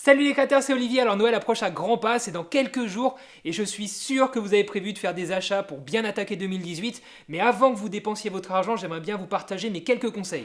Salut les créateurs, c'est Olivier. Alors Noël approche à grands pas, c'est dans quelques jours et je suis sûr que vous avez prévu de faire des achats pour bien attaquer 2018. Mais avant que vous dépensiez votre argent, j'aimerais bien vous partager mes quelques conseils.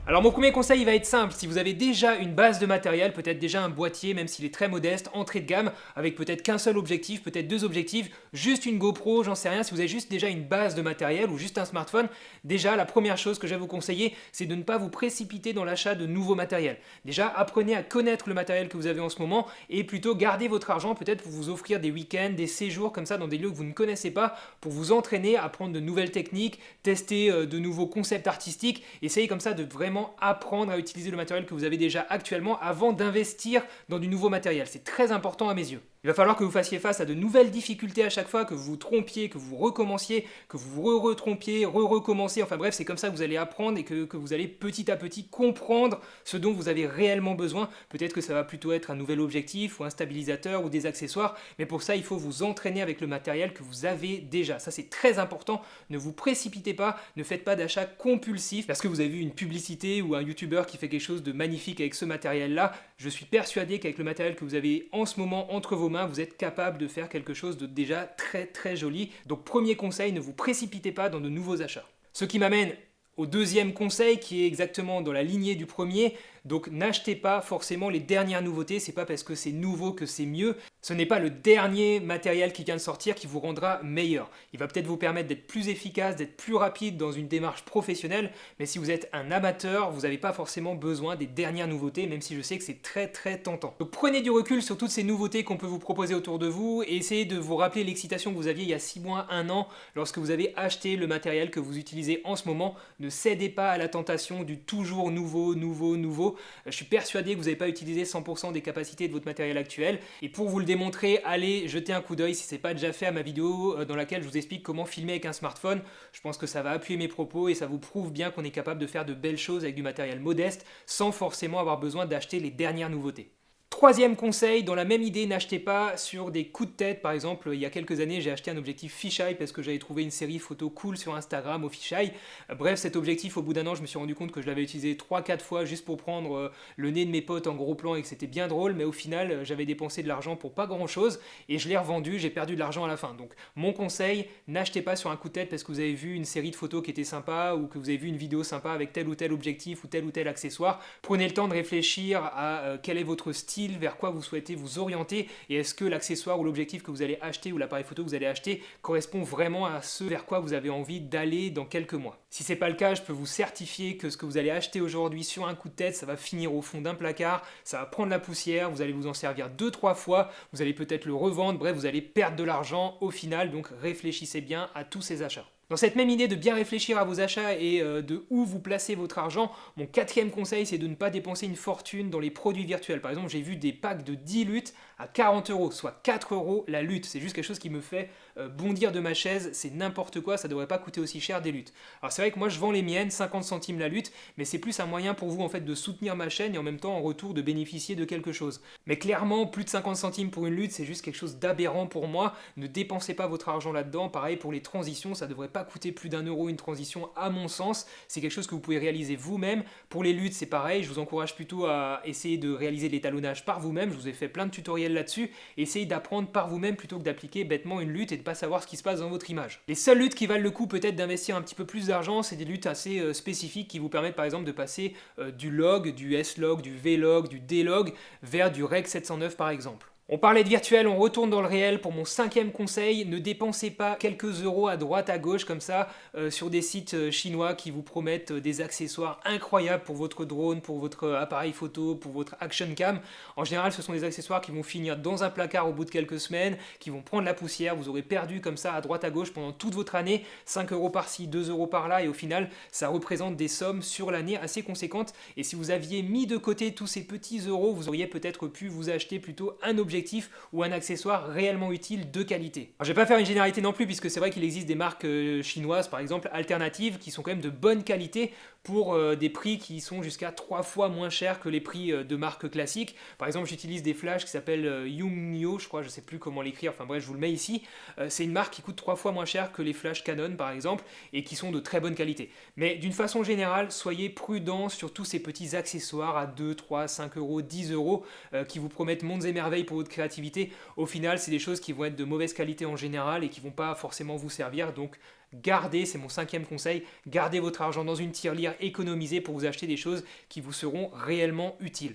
Alors mon premier conseil il va être simple, si vous avez déjà une base de matériel, peut-être déjà un boîtier même s'il est très modeste, entrée de gamme, avec peut-être qu'un seul objectif, peut-être deux objectifs, juste une GoPro, j'en sais rien, si vous avez juste déjà une base de matériel ou juste un smartphone, déjà la première chose que je vais vous conseiller c'est de ne pas vous précipiter dans l'achat de nouveaux matériels. Déjà apprenez à connaître le matériel que vous avez en ce moment et plutôt gardez votre argent peut-être pour vous offrir des week-ends, des séjours comme ça dans des lieux que vous ne connaissez pas, pour vous entraîner à apprendre de nouvelles techniques, tester de nouveaux concepts artistiques, essayez comme ça de vraiment apprendre à utiliser le matériel que vous avez déjà actuellement avant d'investir dans du nouveau matériel. C'est très important à mes yeux. Il va falloir que vous fassiez face à de nouvelles difficultés à chaque fois, que vous vous trompiez, que vous recommenciez, que vous re-retrompiez, re-recommencez. Enfin bref, c'est comme ça que vous allez apprendre et que vous allez petit à petit comprendre ce dont vous avez réellement besoin. Peut-être que ça va plutôt être un nouvel objectif ou un stabilisateur ou des accessoires. Mais pour ça, il faut vous entraîner avec le matériel que vous avez déjà. Ça, c'est très important. Ne vous précipitez pas, ne faites pas d'achat compulsif parce que vous avez vu une publicité ou un youtubeur qui fait quelque chose de magnifique avec ce matériel-là. Je suis persuadé qu'avec le matériel que vous avez en ce moment entre vos mains, vous êtes capable de faire quelque chose de déjà très très joli. Donc premier conseil, ne vous précipitez pas dans de nouveaux achats. Ce qui m'amène au deuxième conseil qui est exactement dans la lignée du premier. Donc n'achetez pas forcément les dernières nouveautés, c'est pas parce que c'est nouveau que c'est mieux. Ce n'est pas le dernier matériel qui vient de sortir qui vous rendra meilleur. Il va peut-être vous permettre d'être plus efficace, d'être plus rapide dans une démarche professionnelle, mais si vous êtes un amateur, vous n'avez pas forcément besoin des dernières nouveautés, même si je sais que c'est très très tentant. Donc prenez du recul sur toutes ces nouveautés qu'on peut vous proposer autour de vous et essayez de vous rappeler l'excitation que vous aviez il y a 6 mois, 1 an, lorsque vous avez acheté le matériel que vous utilisez en ce moment. Ne cédez pas à la tentation du toujours nouveau. Je suis persuadé que vous n'avez pas utilisé 100% des capacités de votre matériel actuel. Et pour vous le démontrer, allez jeter un coup d'œil si ce n'est pas déjà fait à ma vidéo dans laquelle je vous explique comment filmer avec un smartphone. Je pense que ça va appuyer mes propos et ça vous prouve bien qu'on est capable de faire de belles choses avec du matériel modeste sans forcément avoir besoin d'acheter les dernières nouveautés. Troisième conseil, dans la même idée, n'achetez pas sur des coups de tête. Par exemple, il y a quelques années, j'ai acheté un objectif fisheye parce que j'avais trouvé une série photo cool sur Instagram au fisheye. Bref, cet objectif, au bout d'un an, je me suis rendu compte que je l'avais utilisé 3-4 fois juste pour prendre le nez de mes potes en gros plan et que c'était bien drôle, mais au final, j'avais dépensé de l'argent pour pas grand chose et je l'ai revendu, j'ai perdu de l'argent à la fin. Donc, mon conseil, n'achetez pas sur un coup de tête parce que vous avez vu une série de photos qui était sympa ou que vous avez vu une vidéo sympa avec tel ou tel objectif ou tel accessoire. Prenez le temps de réfléchir à quel est votre style, vers quoi vous souhaitez vous orienter et est-ce que l'accessoire ou l'objectif que vous allez acheter ou l'appareil photo que vous allez acheter correspond vraiment à ce vers quoi vous avez envie d'aller dans quelques mois. Si c'est pas le cas, je peux vous certifier que ce que vous allez acheter aujourd'hui sur un coup de tête, ça va finir au fond d'un placard, ça va prendre la poussière, vous allez vous en servir 2-3 fois, vous allez peut-être le revendre, bref, vous allez perdre de l'argent au final, donc réfléchissez bien à tous ces achats. Dans cette même idée de bien réfléchir à vos achats et de où vous placez votre argent, mon quatrième conseil c'est de ne pas dépenser une fortune dans les produits virtuels. Par exemple, j'ai vu des packs de 10 luttes à 40 €, soit 4 € la lutte. C'est juste quelque chose qui me fait bondir de ma chaise, c'est n'importe quoi, ça devrait pas coûter aussi cher des luttes. Alors c'est vrai que moi je vends les miennes, 50 centimes la lutte, mais c'est plus un moyen pour vous en fait de soutenir ma chaîne et en même temps en retour de bénéficier de quelque chose. Mais clairement, plus de 50 centimes pour une lutte, c'est juste quelque chose d'aberrant pour moi. Ne dépensez pas votre argent là-dedans. Pareil pour les transitions, ça devrait pas coûter plus d'1 € une transition à mon sens. C'est quelque chose que vous pouvez réaliser vous-même. Pour les luttes, c'est pareil. Je vous encourage plutôt à essayer de réaliser l'étalonnage par vous-même. Je vous ai fait plein de tutoriels là-dessus. Essayez d'apprendre par vous-même plutôt que d'appliquer bêtement une lutte et de pas savoir ce qui se passe dans votre image. Les seules luttes qui valent le coup peut-être d'investir un petit peu plus d'argent, c'est des luttes assez spécifiques qui vous permettent par exemple de passer du log, du S-log, du V-log, du D-log vers du Rec 709 par exemple. On parlait de virtuel, on retourne dans le réel pour mon cinquième conseil. Ne dépensez pas quelques euros à droite, à gauche comme ça sur des sites chinois qui vous promettent des accessoires incroyables pour votre drone, pour votre appareil photo, pour votre action cam. En général, ce sont des accessoires qui vont finir dans un placard au bout de quelques semaines, qui vont prendre la poussière. Vous aurez perdu comme ça à droite, à gauche pendant toute votre année, 5 € par-ci, 2 € par-là et au final, ça représente des sommes sur l'année assez conséquentes. Et si vous aviez mis de côté tous ces petits euros, vous auriez peut-être pu vous acheter plutôt un objectif objectif ou un accessoire réellement utile de qualité. Alors, je vais pas faire une généralité non plus, puisque c'est vrai qu'il existe des marques chinoises par exemple alternatives qui sont quand même de bonne qualité pour des prix qui sont jusqu'à 3 fois moins chers que les prix de marques classiques. Par exemple, j'utilise des flashs qui s'appellent Yongnuo, je crois, je sais plus comment l'écrire, enfin bref, je vous le mets ici. C'est une marque qui coûte 3 fois moins cher que les flashs Canon par exemple et qui sont de très bonne qualité. Mais d'une façon générale, soyez prudents sur tous ces petits accessoires à 2, 3, 5 euros, 10 euros qui vous promettent mondes et merveilles pour votre créativité. Au final, c'est des choses qui vont être de mauvaise qualité en général et qui vont pas forcément vous servir. Donc gardez, c'est mon 5e conseil, gardez votre argent dans une tirelire, économisez pour vous acheter des choses qui vous seront réellement utiles.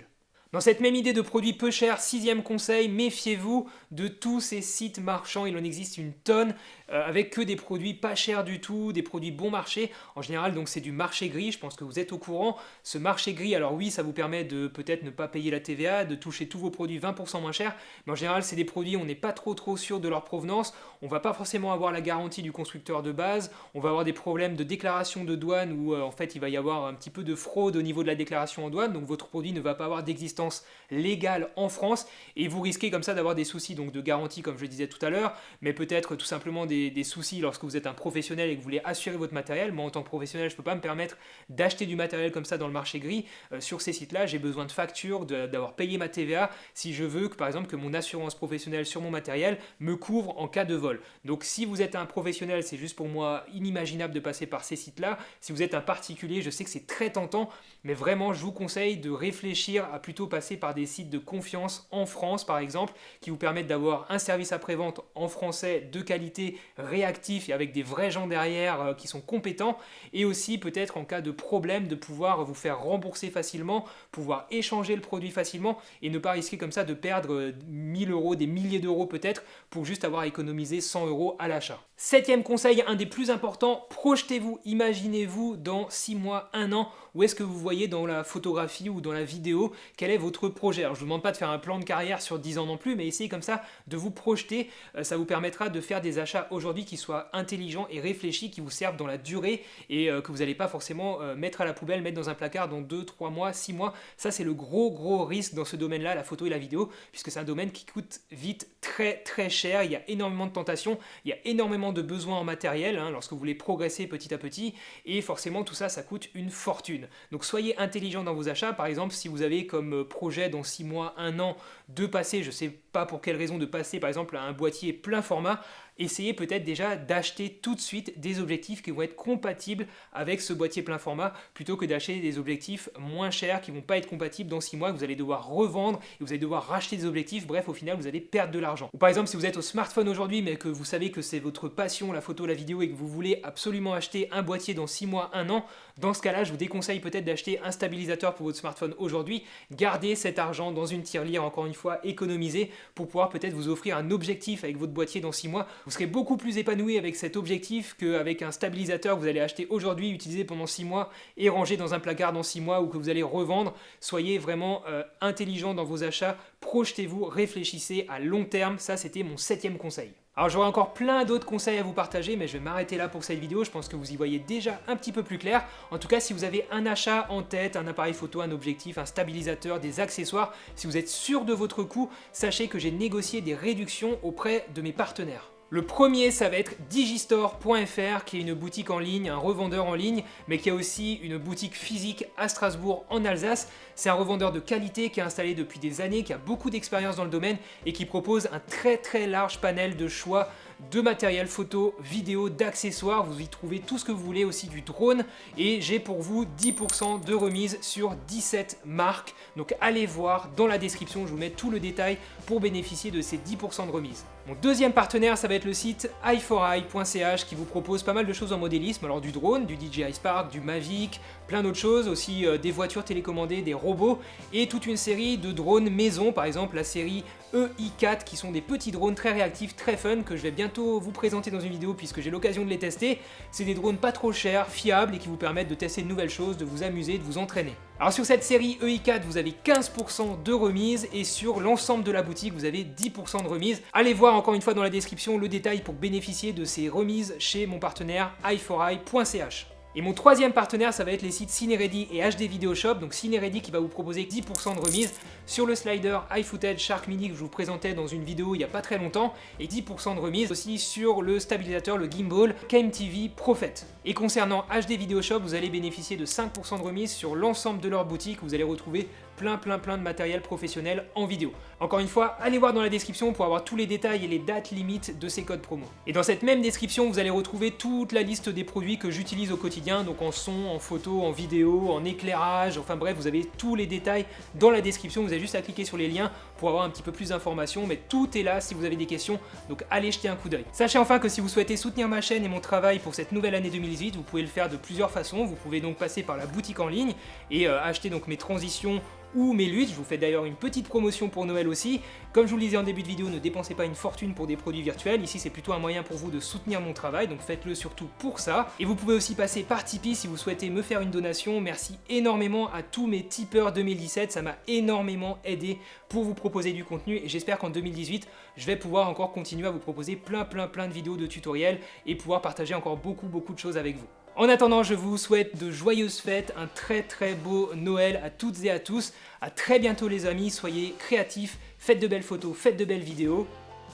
Dans cette même idée de produits peu chers, 6e conseil, méfiez-vous de tous ces sites marchands, il en existe une tonne, avec que des produits pas chers du tout, des produits bon marché. En général, donc c'est du marché gris, je pense que vous êtes au courant. Ce marché gris, alors oui, ça vous permet de peut-être ne pas payer la TVA, de toucher tous vos produits 20% moins chers, mais en général, c'est des produits, on n'est pas trop sûr de leur provenance, on va pas forcément avoir la garantie du constructeur de base, on va avoir des problèmes de déclaration de douane où en fait il va y avoir un petit peu de fraude au niveau de la déclaration en douane, donc votre produit ne va pas avoir d'existence légale en France et vous risquez comme ça d'avoir des soucis donc de garantie comme je disais tout à l'heure, mais peut-être tout simplement des soucis lorsque vous êtes un professionnel et que vous voulez assurer votre matériel. Moi en tant que professionnel je ne peux pas me permettre d'acheter du matériel comme ça dans le marché gris. Sur ces sites là j'ai besoin de factures, d'avoir payé ma TVA si je veux que par exemple que mon assurance professionnelle sur mon matériel me couvre en cas de vol. Donc si vous êtes un professionnel, c'est juste pour moi inimaginable de passer par ces sites là. Si vous êtes un particulier, je sais que c'est très tentant, mais vraiment je vous conseille de réfléchir à plutôt passer par des sites de confiance en France par exemple, qui vous permettent d'avoir un service après-vente en français de qualité, réactif et avec des vrais gens derrière qui sont compétents, et aussi peut-être en cas de problème de pouvoir vous faire rembourser facilement, pouvoir échanger le produit facilement et ne pas risquer comme ça de perdre 1000 euros, des milliers d'euros peut-être, pour juste avoir économisé 100 euros à l'achat. 7e conseil, un des plus importants, projetez-vous, imaginez-vous dans 6 mois, 1 an, où est-ce que vous voyez dans la photographie ou dans la vidéo, quel est votre projet. Alors je ne vous demande pas de faire un plan de carrière sur 10 ans non plus, mais essayez comme ça de vous projeter, ça vous permettra de faire des achats aujourd'hui qui soient intelligents et réfléchis, qui vous servent dans la durée et que vous n'allez pas forcément mettre à la poubelle, mettre dans un placard dans 2, 3 mois, 6 mois. Ça c'est le gros risque dans ce domaine-là, la photo et la vidéo, puisque c'est un domaine qui coûte vite très cher, il y a énormément de tentations, il y a énormément de besoins en matériel lorsque vous voulez progresser petit à petit, et forcément tout ça, ça coûte une fortune. Donc soyez intelligent dans vos achats. Par exemple, si vous avez comme projet dans 6 mois, 1 an de passer, je ne sais pas pour quelle raison, de passer par exemple à un boîtier plein format, essayez peut-être déjà d'acheter tout de suite des objectifs qui vont être compatibles avec ce boîtier plein format, plutôt que d'acheter des objectifs moins chers qui ne vont pas être compatibles dans 6 mois, que vous allez devoir revendre et vous allez devoir racheter des objectifs. Bref, au final, vous allez perdre de l'argent. Ou par exemple, si vous êtes au smartphone aujourd'hui, mais que vous savez que c'est votre passion, la photo, la vidéo, et que vous voulez absolument acheter un boîtier dans 6 mois, 1 an, dans ce cas-là, je vous déconseille peut-être d'acheter un stabilisateur pour votre smartphone aujourd'hui. Gardez cet argent dans une tirelire, encore une fois, économisé, pour pouvoir peut-être vous offrir un objectif avec votre boîtier dans 6 mois. Vous serez beaucoup plus épanoui avec cet objectif qu'avec un stabilisateur que vous allez acheter aujourd'hui, utiliser pendant 6 mois et ranger dans un placard dans 6 mois, ou que vous allez revendre. Soyez vraiment intelligent dans vos achats, projetez-vous, réfléchissez à long terme. Ça, c'était mon 7e conseil. Alors j'aurais encore plein d'autres conseils à vous partager, mais je vais m'arrêter là pour cette vidéo. Je pense que vous y voyez déjà un petit peu plus clair. En tout cas, si vous avez un achat en tête, un appareil photo, un objectif, un stabilisateur, des accessoires, si vous êtes sûr de votre coût, sachez que j'ai négocié des réductions auprès de mes partenaires. Le premier, ça va être digistore.fr, qui est une boutique en ligne, un revendeur en ligne, mais qui a aussi une boutique physique à Strasbourg en Alsace. C'est un revendeur de qualité qui est installé depuis des années, qui a beaucoup d'expérience dans le domaine et qui propose un très large panel de choix de matériel photo, vidéo, d'accessoires. Vous y trouvez tout ce que vous voulez, aussi du drone, et j'ai pour vous 10% de remise sur 17 marques. Donc allez voir dans la description, je vous mets tout le détail pour bénéficier de ces 10% de remise. Mon deuxième partenaire, ça va être le site i4i.ch, qui vous propose pas mal de choses en modélisme, alors du drone, du DJI Spark, du Mavic, plein d'autres choses, aussi des voitures télécommandées, des robots, et toute une série de drones maison, par exemple la série EI4, qui sont des petits drones très réactifs, très fun, que je vais bientôt vous présenter dans une vidéo puisque j'ai l'occasion de les tester. C'est des drones pas trop chers, fiables, et qui vous permettent de tester de nouvelles choses, de vous amuser, de vous entraîner. Alors sur cette série EI4, vous avez 15% de remise, et sur l'ensemble de la boutique, vous avez 10% de remise. Allez voir encore une fois dans la description le détail pour bénéficier de ces remises chez mon partenaire i4i.ch. Et mon troisième partenaire, ça va être les sites CineReady et HD Video Shop. Donc CineReady qui va vous proposer 10% de remise sur le slider iFootage Shark Mini que je vous présentais dans une vidéo il n'y a pas très longtemps, et 10% de remise aussi sur le stabilisateur, le gimbal KMTV Prophet. Et concernant HD Video Shop, vous allez bénéficier de 5% de remise sur l'ensemble de leur boutique où vous allez retrouver plein de matériel professionnel en vidéo. Encore une fois, allez voir dans la description pour avoir tous les détails et les dates limites de ces codes promo. Et dans cette même description, vous allez retrouver toute la liste des produits que j'utilise au quotidien, donc en son, en photo, en vidéo, en éclairage, enfin bref, vous avez tous les détails dans la description, vous avez juste à cliquer sur les liens pour avoir un petit peu plus d'informations, mais tout est là si vous avez des questions, donc allez jeter un coup d'œil. Sachez enfin que si vous souhaitez soutenir ma chaîne et mon travail pour cette nouvelle année 2018, vous pouvez le faire de plusieurs façons. Vous pouvez donc passer par la boutique en ligne et acheter donc mes transitions ou mes luttes. Je vous fais d'ailleurs une petite promotion pour Noël aussi. Comme je vous le disais en début de vidéo, ne dépensez pas une fortune pour des produits virtuels. Ici, c'est plutôt un moyen pour vous de soutenir mon travail, donc faites-le surtout pour ça. Et vous pouvez aussi passer par Tipeee si vous souhaitez me faire une donation. Merci énormément à tous mes tipeurs 2017, ça m'a énormément aidé pour vous proposer du contenu et j'espère qu'en 2018, je vais pouvoir encore continuer à vous proposer plein de vidéos de tutoriels et pouvoir partager encore beaucoup de choses avec vous. En attendant, je vous souhaite de joyeuses fêtes, un très beau Noël à toutes et à tous. À très bientôt les amis, soyez créatifs, faites de belles photos, faites de belles vidéos.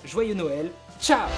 Joyeux Noël, ciao!